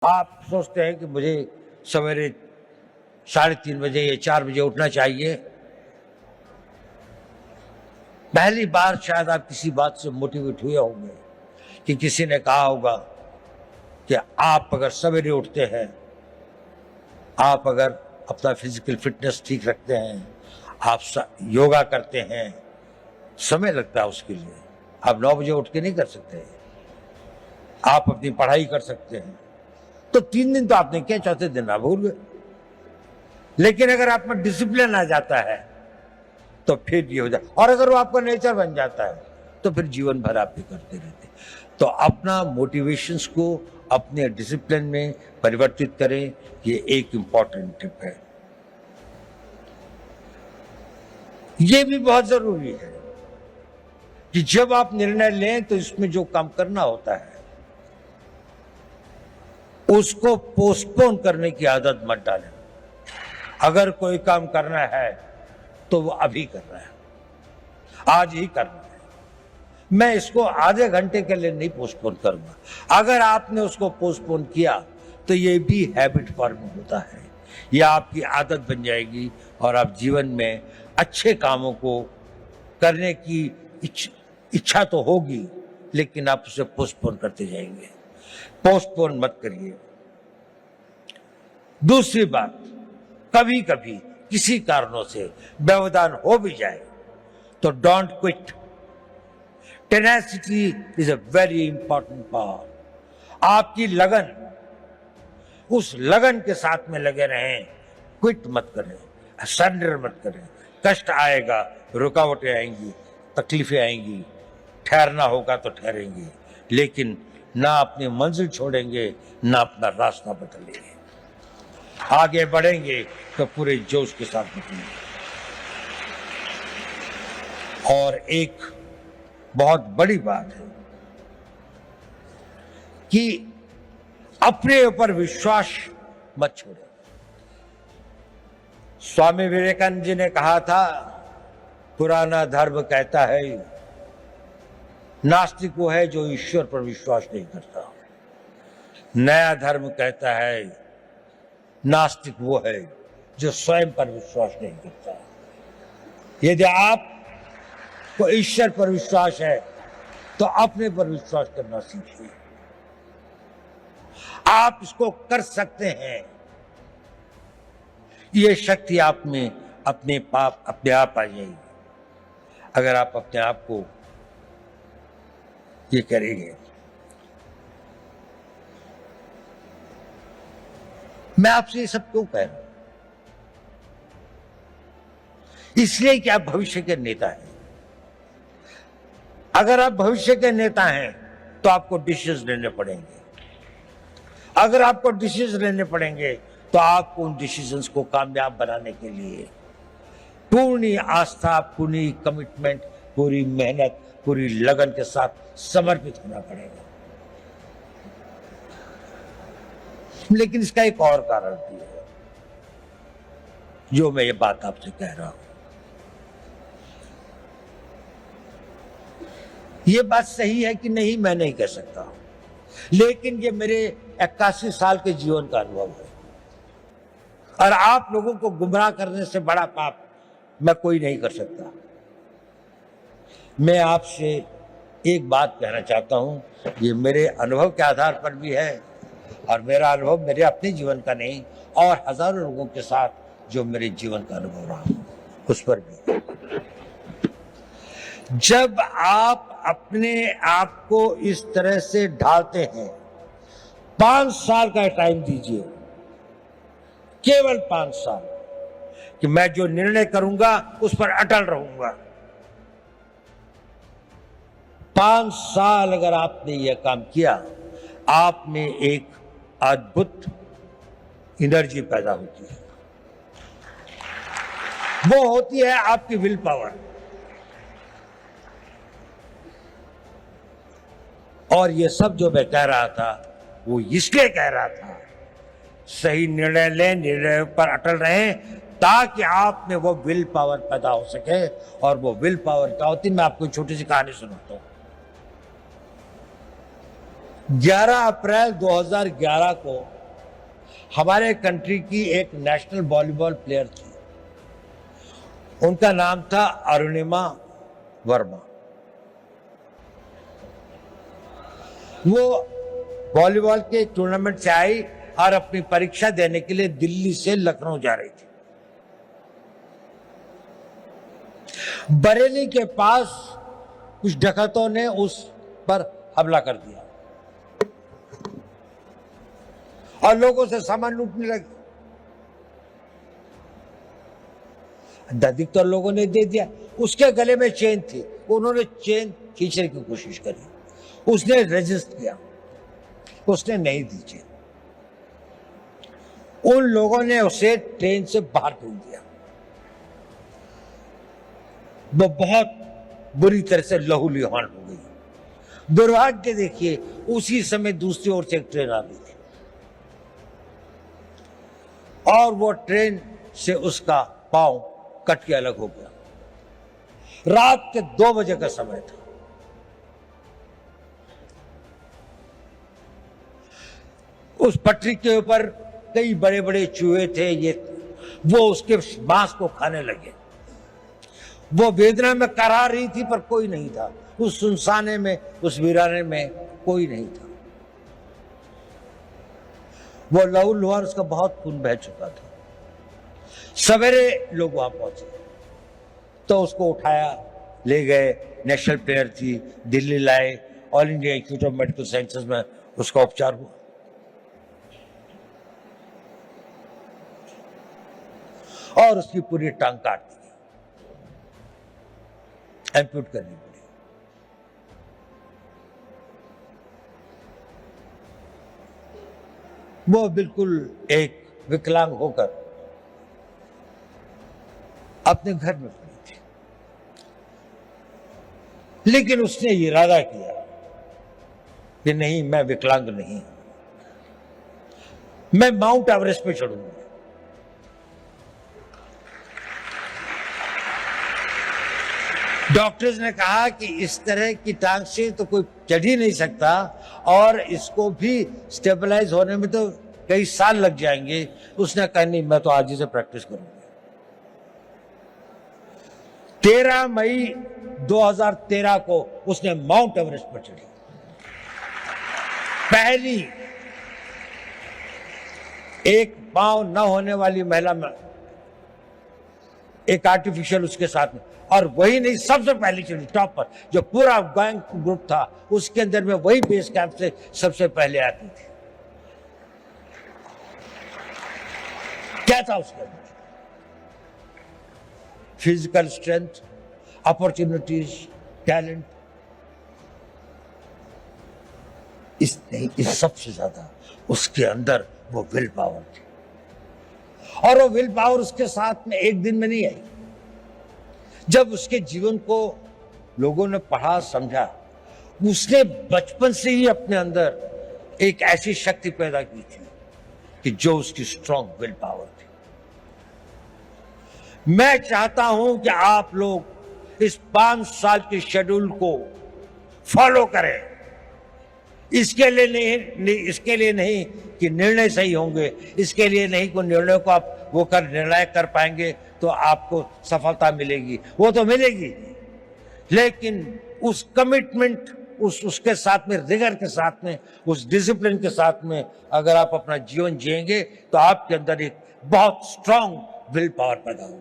आप सोचते हैं कि मुझे सवेरे 3:30 बजे या 4 बजे उठना चाहिए। पहली बार शायद आप किसी बात से मोटिवेट हुए होंगे कि किसी ने कहा होगा कि आप अगर सवेरे उठते हैं, आप अगर अपना फिजिकल फिटनेस ठीक रखते हैं, आप योगा करते हैं, समय लगता है उसके लिए। आप 9 बजे उठ के नहीं कर सकते। आप अपनी पढ़ाई कर सकते हैं। तो 3 दिन तो आपने किया, चौथे दिन आप भूल गए। लेकिन अगर आप में डिसिप्लिन आ जाता है तो फिर ये हो जाए, और अगर वो आपका नेचर बन जाता है तो फिर जीवन भर आप ये करते रहते। तो अपना मोटिवेशंस को अपने डिसिप्लिन में परिवर्तित करें, ये एक इंपॉर्टेंट टिप है। ये भी बहुत जरूरी है कि जब आप निर्णय लें तो इसमें जो काम करना होता है उसको पोस्टपोन करने की आदत मत डालें। अगर कोई काम करना है तो वो अभी करना है, आज ही करना है। मैं इसको आधे घंटे के लिए नहीं पोस्टपोन करूंगा। अगर आपने उसको पोस्टपोन किया तो ये भी हैबिट फॉर्म होता है, यह आपकी आदत बन जाएगी और आप जीवन में अच्छे कामों को करने की इच्छा तो होगी, लेकिन आप उसे पोस्टपोन करते जाएंगे। पोस्टपोन मत करिए। दूसरी बात, कभी कभी किसी कारणों से व्यवधान हो भी जाए तो don't quit. Tenacity is a very important power. आपकी लगन, उस लगन के साथ में लगे रहें, क्विट मत करें, सरेंडर मत करें। कष्ट आएगा, रुकावटें आएंगी, तकलीफें आएंगी, ठहरना होगा तो ठहरेंगे, लेकिन ना अपनी मंजिल छोड़ेंगे, ना अपना रास्ता बदलेंगे। आगे बढ़ेंगे तो पूरे जोश के साथ बढ़ेंगे। और एक बहुत बड़ी बात है कि अपने ऊपर विश्वास मत छोड़ें। स्वामी विवेकानंद जी ने कहा था, पुराना धर्म कहता है नास्तिक वो है जो ईश्वर पर विश्वास नहीं करता। नया धर्म कहता है नास्तिक वो है जो स्वयं पर विश्वास नहीं करता। यदि आप को ईश्वर पर विश्वास है तो अपने पर विश्वास करना सीखिए। आप इसको कर सकते हैं। ये शक्ति आप में अपने आप आ जाएगी अगर आप अपने आप को ये करेंगे। मैं आपसे ये सब क्यों कह रहा हूं? इसलिए कि आप भविष्य के नेता हैं। अगर आप भविष्य के नेता हैं तो आपको डिसीजन लेने पड़ेंगे। अगर आपको डिसीजन लेने पड़ेंगे तो आपको उन डिसीजंस को कामयाब बनाने के लिए पूरी आस्था, पूरी कमिटमेंट, पूरी मेहनत, पूरी लगन के साथ समर्पित होना पड़ेगा। लेकिन इसका एक और कारण भी है जो मैं ये बात आपसे कह रहा हूं। ये बात सही है कि नहीं मैं नहीं कह सकता, लेकिन ये मेरे 81 साल के जीवन का अनुभव है। और आप लोगों को गुमराह करने से बड़ा पाप मैं कोई नहीं कर सकता। मैं आपसे एक बात कहना चाहता हूं, ये मेरे अनुभव के आधार पर भी है, और मेरा अनुभव मेरे अपने जीवन का नहीं, और हजारों लोगों के साथ जो मेरे जीवन का अनुभव रहा उस पर भी। जब आप अपने आप को इस तरह से ढालते हैं, 5 साल का टाइम दीजिए, केवल 5 साल, कि मैं जो निर्णय करूंगा उस पर अटल रहूंगा। 5 साल अगर आपने यह काम किया, आप में एक अद्भुत एनर्जी पैदा होती है। वो होती है आपकी विल पावर। और ये सब जो मैं कह रहा था वो इसलिए कह रहा था, सही निर्णय लें, निर्णय पर अटल रहें, ताकि आप में वो विल पावर पैदा हो सके। और वो विल पावर क्या होती है, मैं आपको छोटी सी कहानी सुनाता हूं। 11 अप्रैल 2011 को हमारे कंट्री की एक नेशनल वॉलीबॉल प्लेयर थी। उनका नाम था अरुणिमा वर्मा। वो वॉलीबॉल के टूर्नामेंट से आई और अपनी परीक्षा देने के लिए दिल्ली से लखनऊ जा रही थी। बरेली के पास कुछ डकैतों ने उस पर हमला कर दिया और लोगों से सामान लूटने लगे। अधिकतर लोगों ने दे दिया। उसके गले में चेन थी, उन्होंने चेन खींचने की कोशिश करी, उसने रेजिस्ट किया, उसने नहीं दी चेन। उन लोगों ने उसे ट्रेन से बाहर फेंक दिया। वो बहुत बुरी तरह से लहूलुहान हो गई। दुर्भाग्य देखिए, उसी समय दूसरी ओर से एक ट्रेन आ रही थी और वो ट्रेन से उसका पांव कट के अलग हो गया। रात के 2 बजे का समय था। उस पटरी के ऊपर कई बड़े बड़े चूहे थे। वो उसके मांस को खाने लगे। वो वेदना में करा रही थी पर कोई नहीं था। उस सुनसाने में, उस वीराने में कोई नहीं था। वो लहूलुहान, उसका बहुत खून बह चुका था। सवेरे लोग वहां पहुंचे तो उसको उठाया, ले गए। नेशनल प्लेयर थी, दिल्ली लाए। All India institute of medical sciences में उसका उपचार हुआ और उसकी पूरी टांग काट दी, एम्प्यूट करनी पड़ी। वो बिल्कुल एक विकलांग होकर अपने घर में पड़ी थी, लेकिन उसने इरादा किया कि नहीं, मैं विकलांग नहीं, मैं माउंट एवरेस्ट पे चढ़ूंगा। डॉक्टर्स ने कहा कि इस तरह की टांग से तो कोई चढ़ ही नहीं सकता और इसको भी स्टेबलाइज होने में तो कई साल लग जाएंगे। उसने कहा नहीं, मैं तो आज ही से प्रैक्टिस करूंगा। 13 मई 2013 को उसने माउंट एवरेस्ट पर चढ़ी। पहली एक पांव न होने वाली महिला में एक आर्टिफिशियल उसके साथ में, और वही नहीं, सबसे पहले चढ़ी टॉप पर। जो पूरा गैंग ग्रुप था उसके अंदर में वही बेस कैंप से सबसे पहले आती थी। क्या था उसके अंदर? Physical strength, opportunities, talent. इस सबसे ज्यादा उसके अंदर वो विल पावर थी। और वो विल पावर उसके साथ में एक दिन में नहीं आई। जब उसके जीवन को लोगों ने पढ़ा, समझा, उसने बचपन से ही अपने अंदर एक ऐसी शक्ति पैदा की थी कि जो उसकी स्ट्रॉन्ग विल पावर थी। मैं चाहता हूं कि आप लोग इस 5 साल के शेड्यूल को फॉलो करें। इसके लिए नहीं कि निर्णय सही होंगे, इसके लिए नहीं कि निर्णय को आप निर्णायक कर पाएंगे तो आपको सफलता मिलेगी, वो तो मिलेगी, लेकिन उस कमिटमेंट, उसके साथ में, रिगर के साथ में, उस डिसिप्लिन के साथ में अगर आप अपना जीवन जिएंगे तो आपके अंदर एक बहुत स्ट्रांग विल पावर पैदा होगी।